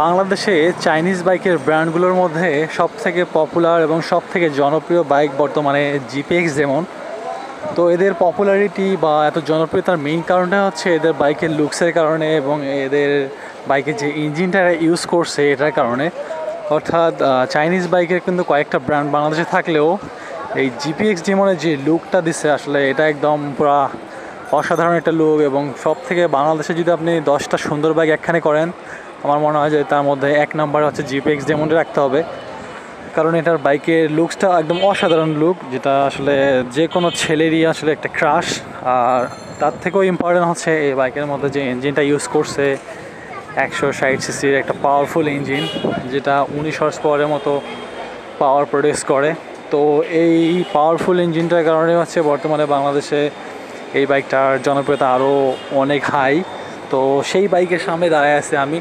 বাংলাদেশে চাইনিজ বাইকের ব্র্যান্ডগুলোর মধ্যে সবথেকে পপুলার এবং সবথেকে জনপ্রিয় বাইক বর্তমানে জিপিএক্স যেমন। তো এদের পপুলারিটি বা এত জনপ্রিয়তার মেইন কারণটা হচ্ছে এদের বাইকের লুকসের কারণে এবং এদের বাইকের যে ইঞ্জিনটা ইউজ করছে এটার কারণে। অর্থাৎ চাইনিজ বাইকের কিন্তু কয়েকটা ব্র্যান্ড বাংলাদেশে থাকলেও এই জিপিএক্স যেমনের যে লুকটা দিচ্ছে আসলে এটা একদম পুরা অসাধারণ একটা লুক। এবং সব থেকে বাংলাদেশে যদি আপনি 10টা সুন্দর বাইক একখানে করেন, আমার মনে হয় যে তার মধ্যে এক নাম্বার হচ্ছে জিপিএক্স যেমনটা রাখতে হবে। কারণ এটার বাইকের লুকসটা একদম অসাধারণ লুক, যেটা আসলে যে কোনো ছেলেরই আসলে একটা ক্রাশ। আর তার থেকেও ইম্পর্টেন্ট হচ্ছে এই বাইকের মধ্যে যে ইঞ্জিনটা ইউজ করছে, 160 সিসির একটা পাওয়ারফুল ইঞ্জিন, যেটা 19 হর্স পাওয়ারের মতো পাওয়ার প্রডিউস করে। তো এই পাওয়ারফুল ইঞ্জিনটার কারণে হচ্ছে বর্তমানে বাংলাদেশে এই বাইকটার জনপ্রিয়তা আরও অনেক হাই। তো সেই বাইকের সামনে দাঁড়ায় আছে আমি।